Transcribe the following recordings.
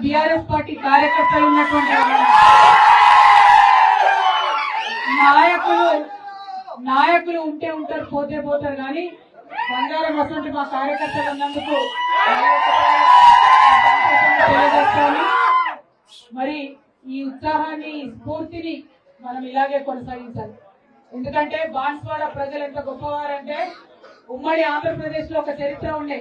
BRS party కార్యకర్తలు ఉన్నటువంటి నాయకులు ఉంటే ఉంటారు, పోతే పోతారు. కానీ బంగారం వస్తుంటే మా కార్యకర్తలు ఉన్నందుకు తెలియజేస్తాను. మరి ఈ ఉత్సాహాన్ని, స్ఫూర్తిని మనం ఇలాగే కొనసాగించాలి. ఎందుకంటే బాన్స్వాడ ప్రజలు ఎంత గొప్పవారంటే, ఉమ్మడి ఆంధ్రప్రదేశ్ లో ఒక చరిత్ర ఉండే.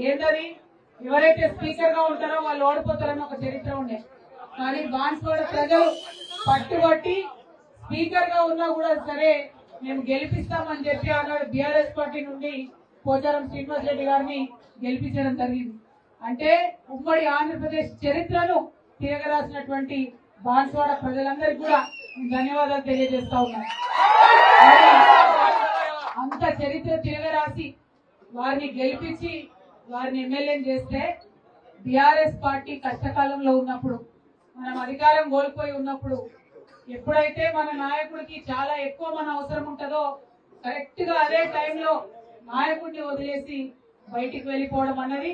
ఏంటది? ఎవరైతే స్పీకర్ గా ఉంటారో వాళ్ళు ఓడిపోతారని ఒక చరిత్ర ఉండే. కానీ బాన్స్వాడ ప్రజలు పట్టుబట్టి స్పీకర్ గా ఉన్నా కూడా సరే మేము గెలిపిస్తామని చెప్పి ఆనాడు బీఆర్ఎస్ పార్టీ నుండి పోచారం శ్రీనివాస్ రెడ్డి గారిని గెలిపించడం జరిగింది. అంటే ఉమ్మడి ఆంధ్రప్రదేశ్ చరిత్రను తిరగరాసినటువంటి బాన్స్వాడ ప్రజలందరికీ కూడా ధన్యవాదాలు తెలియజేస్తా ఉన్నాను. అంత చరిత్ర తిరగరాసి వారిని గెలిపించి వారిని ఎమ్మెల్యేని చేస్తే, బీఆర్ఎస్ పార్టీ కష్టకాలంలో ఉన్నప్పుడు, మనం అధికారం కోల్పోయి ఉన్నప్పుడు, ఎప్పుడైతే మన నాయకుడికి చాలా ఎక్కువ మన అవసరం ఉంటుందో కరెక్ట్ గా అదే టైంలో నాయకుడిని వదిలేసి బయటికి వెళ్లిపోవడం అన్నది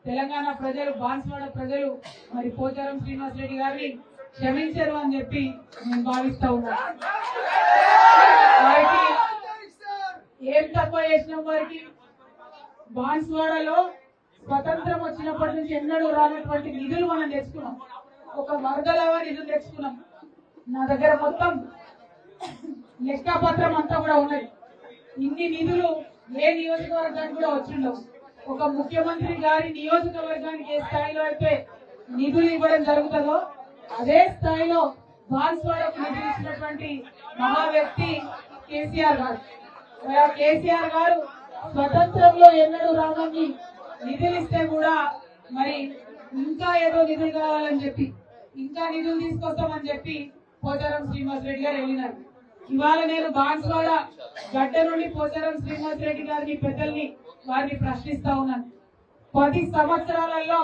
తెలంగాణ ప్రజలు, బాన్స్వాడ ప్రజలు మరి పోచారం శ్రీనివాస్ రెడ్డి గారిని క్షమించరు అని చెప్పి నేను భావిస్తా ఉన్నాను. వారికి ఏం తక్కువ చేసినాం? వారికి బాన్స్వాడలో స్వతంత్రం వచ్చినప్పటి నుంచి ఎన్నడూ రానటువంటి నిధులు మనం తెచ్చుకున్నాం. ఒక వరదలవ నిధులు తెచ్చుకున్నాం. నా దగ్గర మొత్తం లెక్కపత్రం అంతా కూడా ఉన్నది. ఇన్ని నిధులు ఏ నియోజకవర్గానికి కూడా వచ్చిండవు. ఒక ముఖ్యమంత్రి గారి నియోజకవర్గానికి ఏ స్థాయిలో అయితే నిధులు ఇవ్వడం జరుగుతుందో అదే స్థాయిలో బాన్స్వాడకు నిధులు ఇచ్చినటువంటి మహా వ్యక్తి కేసీఆర్ గారు. కేసీఆర్ గారు స్వతంత్రంలో ఎన్నడూ రామని నిధులు ఇస్తే కూడా మరి ఇంకా ఏదో నిధులు కావాలని చెప్పి, ఇంకా నిధులు తీసుకొస్తామని చెప్పి పోచారం శ్రీనివాస్ రెడ్డి గారు వెళ్ళినారు. ఇవాళ నేను బాన్స్వాడ గడ్డ నుండి పోచారం శ్రీనివాస్ రెడ్డి గారిని, పెద్దల్ని, వారిని ప్రశ్నిస్తా ఉన్నాను. 10 సంవత్సరాలలో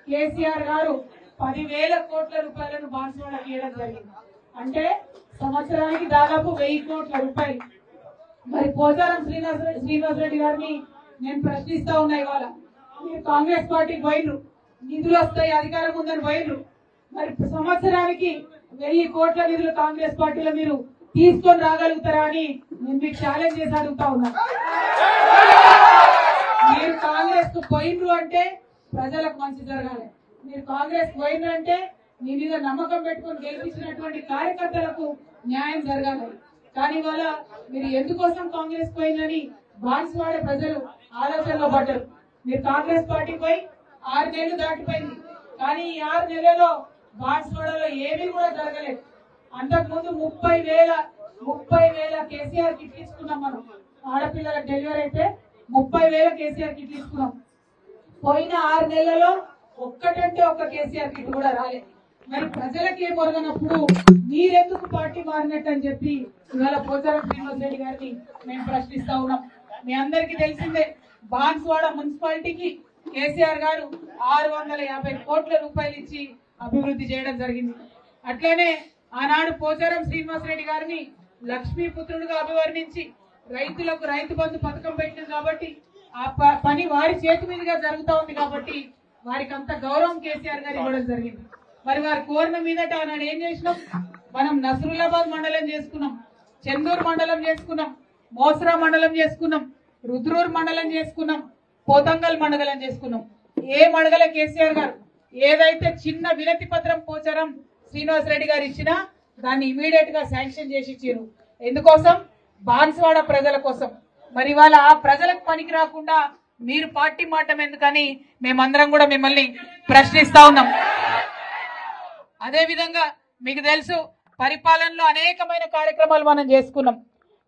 కేసీఆర్ గారు 10,000 కోట్ల రూపాయలను బాన్స్వాడకి ఇవ్వడం జరిగింది. అంటే సంవత్సరానికి దాదాపు 1000 కోట్ల రూపాయలు. మరి పోచారం శ్రీనివాస్ రెడ్డి గారిని నేను ప్రశ్నిస్తా ఉన్నా. ఇవాళ మీరు కాంగ్రెస్ పార్టీకి పోయినరు, నిధులు వస్తాయి, అధికారం ఉందని పోయినరు. మరి సంవత్సరానికి 1000 కోట్ల నిధులు కాంగ్రెస్ పార్టీలో మీరు తీసుకొని రాగలుగుతారా అని నేను మీకు ఛాలెంజ్ చేసి అడుగుతా ఉన్నా. మీరు కాంగ్రెస్ కు పోయినరు అంటే ప్రజలకు మంచి జరగాలి. మీరు కాంగ్రెస్ పోయినరు అంటే మీ మీద నమ్మకం పెట్టుకుని గెలిపించినటువంటి కార్యకర్తలకు న్యాయం జరగాలి. కానీ వాళ్ళ మీరు ఎందుకోసం కాంగ్రెస్ పోయిందని బాన్స్వాడ ప్రజలు ఆలోచనలో పడ్డారు. మీరు కాంగ్రెస్ పార్టీ పోయి 6 నెలలు దాటిపోయింది. కానీ ఈ 6 నెలల్లో బాన్స్వాడలో ఏమీ కూడా జరగలేదు. అంతకుముందు 30,000 కేసీఆర్ కిట్ తీసుకున్నాం. మనం ఆడపిల్లల డెలివరీ అయితే 30,000 కేసీఆర్ కిట్ తీసుకున్నాం. పోయిన 6 నెలలలో ఒక్కటంటే ఒక్క కేసీఆర్ కిట్ కూడా రాలేదు. మరి ప్రజలకు ఏం ఒరగనప్పుడు మీరెందుకు పార్టీ మారినట్టు అని చెప్పి ఇవాళ పోచారం శ్రీనివాస్ రెడ్డి గారిని మేము ప్రశ్నిస్తా ఉన్నాం. మీ అందరికీ తెలిసిందే, బాన్స్వాడ మున్సిపాలిటీకి కేసీఆర్ గారు 650 కోట్ల రూపాయలు ఇచ్చి అభివృద్ధి చేయడం జరిగింది. అట్లనే ఆనాడు పోచారం శ్రీనివాస్ రెడ్డి గారిని లక్ష్మీపుత్రుడుగా అభివర్ణించి రైతులకు రైతు బంధు పథకం పెట్టింది కాబట్టి ఆ పని వారి చేతి మీదుగా జరుగుతా ఉంది కాబట్టి వారికి అంత గౌరవం కేసీఆర్ గారు ఇవ్వడం జరిగింది. మరి వారి కోరిన మీదట ఆనాడు ఏం చేసినాం? మనం నసరులాబాద్ మండలం చేసుకున్నాం, చెందూరు మండలం చేసుకున్నాం, మోసరా మండలం చేసుకున్నాం, రుద్రూర్ మండలం చేసుకున్నాం, పోతంగల్ మండలం చేసుకున్నాం. ఏ మండల కేసీఆర్ గారు ఏదైతే చిన్న వినతి పత్రం పోచారం శ్రీనివాస్ రెడ్డి గారు ఇచ్చినా దాన్ని ఇమీడియట్ గా శాంక్షన్ చేసి ఇచ్చారు. ఎందుకోసం? బాన్స్వాడ ప్రజల కోసం. మరి ఇవాళ ఆ ప్రజలకు పనికి రాకుండా మీరు పార్టీ మాటం ఎందుకని మేమందరం కూడా మిమ్మల్ని ప్రశ్నిస్తా ఉన్నాం. అదే విధంగా మీకు తెలుసు, పరిపాలనలో అనేకమైన కార్యక్రమాలు మనం చేసుకున్నాం.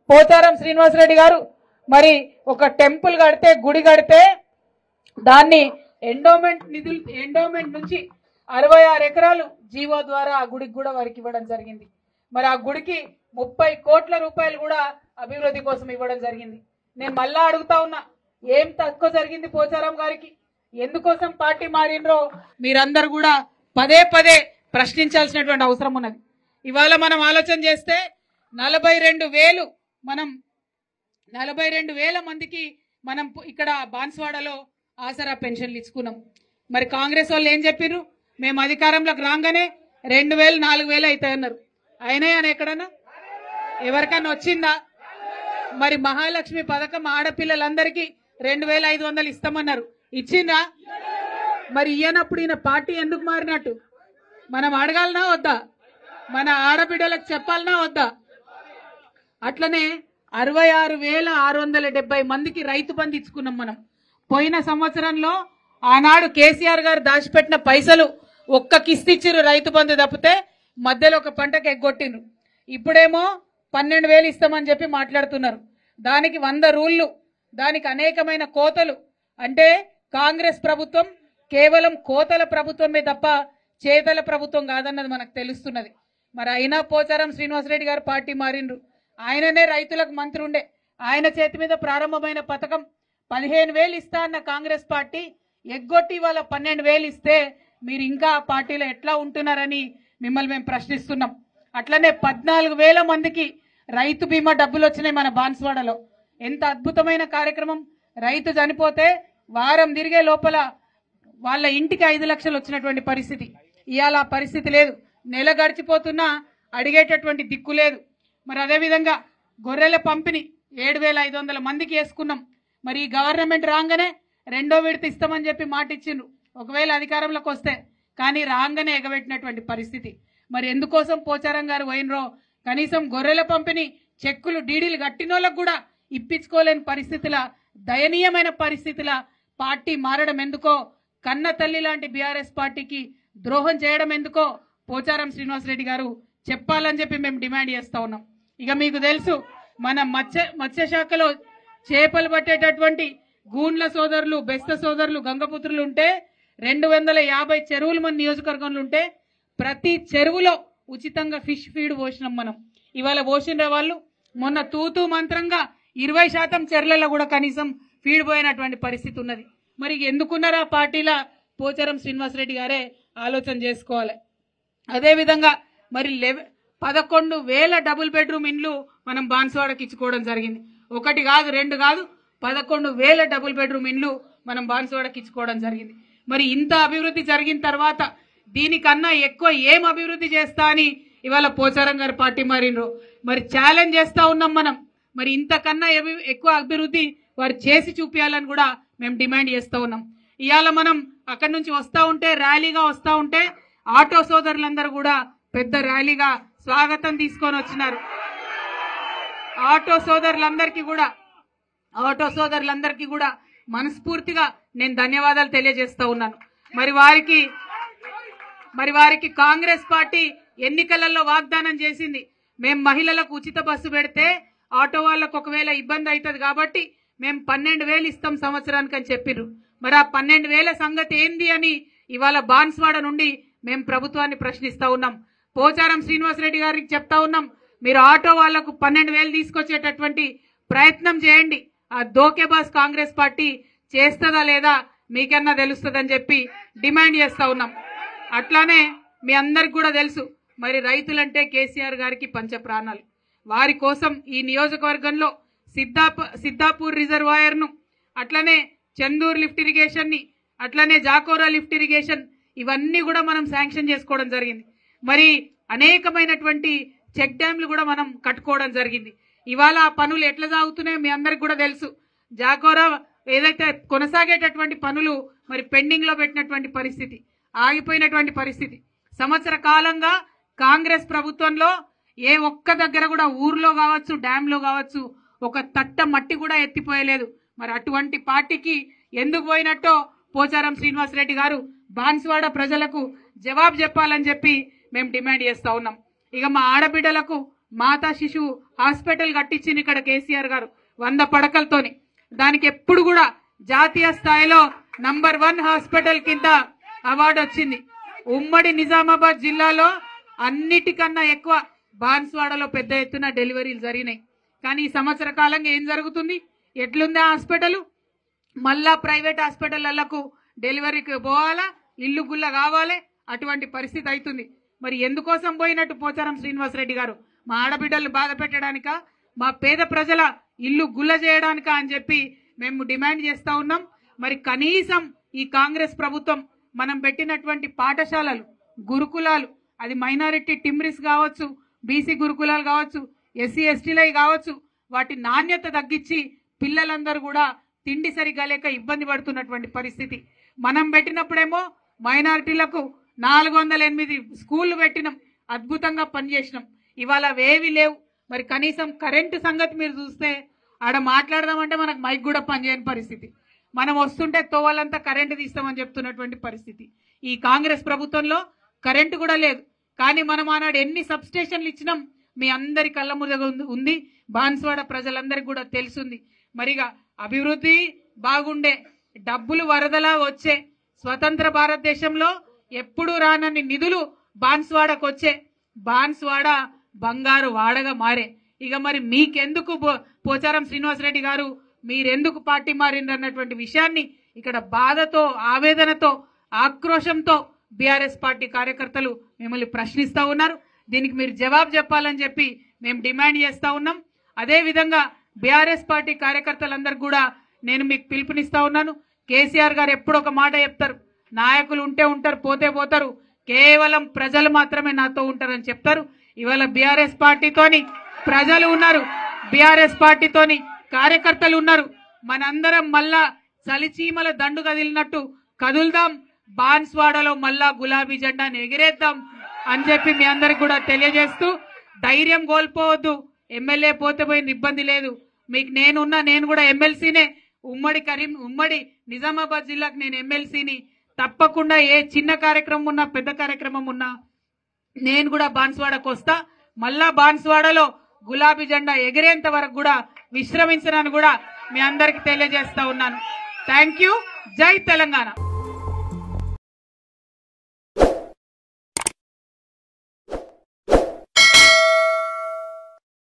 పోచారం శ్రీనివాస్ రెడ్డి గారు మరి ఒక టెంపుల్ కడితే, గుడి కడితే దాన్ని ఎండోమెంట్ నుంచి 66 ఎకరాలు జీవో ద్వారా ఆ గుడికి కూడా వారికి ఇవ్వడం జరిగింది. మరి ఆ గుడికి 30 కోట్ల రూపాయలు కూడా అభివృద్ధి కోసం ఇవ్వడం జరిగింది. నేను మళ్ళా అడుగుతా ఉన్నా, ఏం తక్కువ జరిగింది పోచారం గారికి? ఎందుకోసం పార్టీ మారినరో మీరందరూ కూడా పదే ప్రశ్నించాల్సినటువంటి అవసరం ఉన్నది. ఇవాళ మనం ఆలోచన చేస్తే 42,000 మందికి మనం ఇక్కడ బాన్స్వాడలో ఆసరా పెన్షన్లు ఇచ్చుకున్నాం. మరి కాంగ్రెస్ వాళ్ళు ఏం చెప్పిర్రు? మేము అధికారంలోకి రాగానే 2000 4000 అవుతాయన్నారు. అయినాయి అని ఎక్కడన్నా ఎవరికన్నా వచ్చిందా? మరి మహాలక్ష్మి పథకం ఆడపిల్లలందరికీ 2500 ఇస్తామన్నారు, ఇచ్చిందా? మరి ఇయ్యనప్పుడు ఈయన పార్టీ ఎందుకు మారినట్టు మనం అడగాలనా వద్దా? మన ఆడబిడ్డలకు చెప్పాలనా వద్దా? అట్లనే 66,670 మందికి రైతు బంధు ఇచ్చుకున్నాం మనం. పోయిన సంవత్సరంలో ఆనాడు కేసీఆర్ గారు దాచిపెట్టిన పైసలు ఒక్క కిస్తీ ఇచ్చిరు రైతు బంధు తప్పితే, మధ్యలో ఒక పంటకు ఎగ్గొట్టిండ్రు. ఇప్పుడేమో 12,000 ఇస్తామని చెప్పి మాట్లాడుతున్నారు. దానికి 100 రూళ్లు, దానికి అనేకమైన కోతలు. అంటే కాంగ్రెస్ ప్రభుత్వం కేవలం కోతల ప్రభుత్వమే తప్ప చేతల ప్రభుత్వం కాదన్నది మనకు తెలుస్తున్నది. మరి అయినా పోచారం శ్రీనివాసరెడ్డి గారు పార్టీ మారిండ్రు. ఆయననే రైతులకు మంత్రి ఉండే, ఆయన చేతి మీద ప్రారంభమైన పథకం 15,000 ఇస్తా అన్న కాంగ్రెస్ పార్టీ ఎగ్గొట్టి వాళ్ళ 12,000 ఇస్తే మీరు ఇంకా ఆ పార్టీలో ఎట్లా ఉంటున్నారని మిమ్మల్ని మేము ప్రశ్నిస్తున్నాం. అట్లనే 14,000 మందికి రైతు బీమా డబ్బులు వచ్చినాయి మన బాన్స్వాడలో. ఎంత అద్భుతమైన కార్యక్రమం. రైతు చనిపోతే వారం తిరిగే లోపల వాళ్ళ ఇంటికి 5 లక్షలు వచ్చినటువంటి పరిస్థితి. ఇవాళ ఆ పరిస్థితి లేదు. నెల గడిచిపోతున్నా అడిగేటటువంటి దిక్కు లేదు. మరి అదేవిధంగా గొర్రెల పంపిణీ 7,500 మందికి వేసుకున్నాం. మరి ఈ గవర్నమెంట్ రాగానే 2వ విడత ఇస్తామని చెప్పి మాట ఇచ్చిండ్రు ఒకవేళ అధికారంలోకి వస్తే, కానీ రాగానే ఎగబెట్టినటువంటి పరిస్థితి. మరి ఎందుకోసం పోచారం గారు పోయినరో, కనీసం గొర్రెల పంపిణీ చెక్కులు డీడీలు కట్టినోళ్ళకు కూడా ఇప్పించుకోలేని పరిస్థితుల, దయనీయమైన పరిస్థితుల పార్టీ మారడం ఎందుకో, కన్న తల్లి లాంటి బీఆర్ఎస్ పార్టీకి ద్రోహం చేయడం ఎందుకో పోచారం శ్రీనివాసరెడ్డి గారు చెప్పాలని చెప్పి మేము డిమాండ్ చేస్తా ఉన్నాం. ఇక మీకు తెలుసు మన మత్స్యశాఖలో చేపలు పట్టేటటువంటి గూండ్ల సోదరులు, బెస్త సోదరులు, గంగపుత్రులు ఉంటే 250 చెరువులు మన నియోజకవర్గంలో ఉంటే ప్రతి చెరువులో ఉచితంగా ఫిష్ ఫీడ్ పోసినాం మనం. ఇవాళ పోసిన వాళ్ళు మొన్న తూతూ మంత్రంగా 20% చెర్లలో కూడా కనీసం ఫీడ్ పోయినటువంటి పరిస్థితి ఉన్నది. మరి ఎందుకున్నారా పార్టీల పోచారం శ్రీనివాసరెడ్డి గారే ఆలోచన చేసుకోవాలి. అదేవిధంగా మరి 11,000 డబుల్ బెడ్రూమ్ ఇండ్లు మనం బాన్స్వాడకి ఇచ్చుకోవడం జరిగింది. 1 కాదు 2 కాదు 11,000 డబుల్ బెడ్రూమ్ ఇండ్లు మనం బాన్స్వాడకి ఇచ్చుకోవడం జరిగింది. మరి ఇంత అభివృద్ధి జరిగిన తర్వాత దీనికన్నా ఎక్కువ ఏం అభివృద్ధి చేస్తా అని ఇవాళ పోచారం గారి పార్టీ మారినరు. మరి ఛాలెంజ్ చేస్తా ఉన్నాం మనం. మరి ఇంతకన్నా ఎక్కువ అభివృద్ధి వారు చేసి చూపించాలని కూడా మేము డిమాండ్ చేస్తా ఉన్నాం. ఇవాళ మనం అక్కడి నుంచి వస్తా ఉంటే, ర్యాలీగా వస్తా ఉంటే ఆటో సోదరులందరూ కూడా పెద్ద ర్యాలీగా స్వాగతం తీసుకొని వచ్చినారు. ఆటో సోదరులందరికీ కూడా మనస్ఫూర్తిగా నేను ధన్యవాదాలు తెలియజేస్తా ఉన్నాను. మరి వారికి కాంగ్రెస్ పార్టీ ఎన్నికలలో వాగ్దానం చేసింది, మేము మహిళలకు ఉచిత బస్సు పెడితే ఆటో వాళ్ళకు ఒకవేళ ఇబ్బంది అవుతుంది కాబట్టి మేము 12,000 ఇస్తాం సంవత్సరానికి అని చెప్పిర్రు. మరి ఆ 12,000 సంగతి ఏంది అని ఇవాళ బాన్స్వాడ నుండి మేము ప్రభుత్వాన్ని ప్రశ్నిస్తా ఉన్నాం. పోచారం శ్రీనివాసరెడ్డి గారికి చెప్తా ఉన్నాం, మీరు ఆటో వాళ్లకు 12,000 తీసుకొచ్చేటటువంటి ప్రయత్నం చేయండి. ఆ దోకేబాస్ కాంగ్రెస్ పార్టీ చేస్తుందా లేదా మీకన్నా తెలుస్తుందని చెప్పి డిమాండ్ చేస్తా ఉన్నాం. అట్లానే మీ అందరికి కూడా తెలుసు, మరి రైతులంటే కేసీఆర్ గారికి పంచ ప్రాణాలు. వారి కోసం ఈ నియోజకవర్గంలో సిద్దాపూర్ రిజర్వాయర్ ను, అట్లనే చందూర్ లిఫ్ట్ ఇరిగేషన్ ని, అట్లనే జాకోరా లిఫ్ట్ ఇరిగేషన్, ఇవన్నీ కూడా మనం శాంక్షన్ చేసుకోవడం జరిగింది. మరి అనేకమైనటువంటి చెక్ డ్యాంలు కూడా మనం కట్టుకోవడం జరిగింది. ఇవాళ ఆ పనులు ఎట్లా సాగుతున్నాయో మీ అందరికి కూడా తెలుసు. జాకోరా ఏదైతే కొనసాగేటటువంటి పనులు మరి పెండింగ్ లో పెట్టినటువంటి పరిస్థితి, ఆగిపోయినటువంటి పరిస్థితి. సంవత్సర కాలంగా కాంగ్రెస్ ప్రభుత్వంలో ఏ ఒక్క దగ్గర కూడా ఊర్లో కావచ్చు, డ్యాంలో కావచ్చు, ఒక తట్ట మట్టి కూడా ఎత్తిపోయలేదు. మరి అటువంటి పార్టీకి ఎందుకు పోయినట్టో పోచారం శ్రీనివాసరెడ్డి గారు బాన్స్వాడ ప్రజలకు జవాబు చెప్పాలని చెప్పి మేము డిమాండ్ చేస్తా ఉన్నాం. ఇక మా ఆడబిడ్డలకు మాతా శిశువు హాస్పిటల్ కట్టించింది ఇక్కడ కేసీఆర్ గారు 100 పడకలతోని. దానికి ఎప్పుడు కూడా జాతీయ స్థాయిలో నంబర్ 1 హాస్పిటల్ కింద అవార్డు వచ్చింది. ఉమ్మడి నిజామాబాద్ జిల్లాలో అన్నిటికన్నా ఎక్కువ బాన్స్వాడలో పెద్ద ఎత్తున డెలివరీలు జరిగినాయి. కానీ ఈ సంవత్సర కాలంగా ఏం జరుగుతుంది? ఎట్లుంది హాస్పిటల్? మళ్ళా ప్రైవేట్ హాస్పిటళ్లకు డెలివరీకి పోవాలా, ఇల్లు గుల్ల కావాలి, అటువంటి పరిస్థితి అవుతుంది. మరి ఎందుకోసం పోయినట్టు పోచారం శ్రీనివాసరెడ్డి గారు? మా ఆడబిడ్డలు బాధ పెట్టడానికా, మా పేద ప్రజల ఇల్లు గుల్ల చేయడానికా అని చెప్పి మేము డిమాండ్ చేస్తా ఉన్నాం. మరి కనీసం ఈ కాంగ్రెస్ ప్రభుత్వం మనం పెట్టినటువంటి పాఠశాలలు గురుకులాలు అది మైనారిటీ టిమ్రిస్ కావచ్చు, బీసీ గురుకులాలు కావచ్చు, ఎస్సీ ఎస్టీలై కావచ్చు, వాటి నాణ్యత తగ్గించి పిల్లలందరూ కూడా తిండి సరిగా లేక ఇబ్బంది పడుతున్నటువంటి పరిస్థితి. మనం పెట్టినప్పుడేమో మైనారిటీలకు 408 స్కూళ్లు పెట్టినాం, అద్భుతంగా పనిచేసినాం. ఇవాళ అవేవి లేవు. మరి కనీసం కరెంటు సంగతి మీరు చూస్తే ఆడ మాట్లాడదామంటే మనకు మైక్ కూడా పనిచేయని పరిస్థితి. మనం వస్తుంటే తోవాలంతా కరెంటు తీస్తామని చెప్తున్నటువంటి పరిస్థితి. ఈ కాంగ్రెస్ ప్రభుత్వంలో కరెంటు కూడా లేదు. కానీ మనం ఆనాడు ఎన్ని సబ్ స్టేషన్లు ఇచ్చినాం మీ అందరి కళ్ళ ముందు ఉంది. బాన్స్వాడ ప్రజలందరికీ కూడా తెలుసుంది. మరిగా అభివృద్ధి బాగుండే, డబ్బులు వరదలా వచ్చే, స్వతంత్ర భారతదేశంలో ఎప్పుడు రానన్ని నిధులు బాన్స్వాడకు వచ్చే, బాన్స్వాడ బంగారు వాడగా మారే. ఇక మరి మీకెందుకు పోచారం శ్రీనివాసరెడ్డి గారు మీరెందుకు పార్టీ మారిందన్నటువంటి విషయాన్ని ఇక్కడ బాధతో, ఆవేదనతో, ఆక్రోశంతో బీఆర్ఎస్ పార్టీ కార్యకర్తలు మిమ్మల్ని ప్రశ్నిస్తా ఉన్నారు. దీనికి మీరు జవాబు చెప్పాలని చెప్పి మేము డిమాండ్ చేస్తా ఉన్నాం. అదేవిధంగా బీఆర్ఎస్ పార్టీ కార్యకర్తలందరూ కూడా నేను మీకు పిలుపునిస్తా ఉన్నాను. కేసీఆర్ గారు ఎప్పుడు ఒక మాట చెప్తారు, నాయకులు ఉంటే ఉంటారు, పోతే పోతారు, కేవలం ప్రజలు మాత్రమే నాతో ఉంటారని చెప్తారు. ఇవాళ బీఆర్ఎస్ పార్టీతోని ప్రజలు ఉన్నారు, బీఆర్ఎస్ పార్టీతోని కార్యకర్తలు ఉన్నారు. మనందరం మళ్ళా చలిచీమల దండు కదిలినట్టు కదులుదాం, బాన్స్వాడలో మళ్ళా గులాబీ జెండాను ఎగిరేద్దాం అని చెప్పి మీ అందరికి కూడా తెలియజేస్తూ, ధైర్యం కోల్పోవద్దు. ఎమ్మెల్యే పోతే పోయిన ఇబ్బంది లేదు, మీకు నేనున్నా, నేను కూడా ఎమ్మెల్సీనే. ఉమ్మడి నిజామాబాద్ జిల్లాకు నేను ఎమ్మెల్సీని. తప్పకుండా ఏ చిన్న కార్యక్రమం ఉన్నా, పెద్ద కార్యక్రమం ఉన్నా నేను కూడా బాన్స్వాడకు వస్తా. మళ్ళా బాన్స్వాడలో గులాబీ జెండా ఎగిరేంత వరకు కూడా విశ్రమించనని కూడా మీ అందరికి తెలియజేస్తా ఉన్నాను. Thank you. జై తెలంగాణ.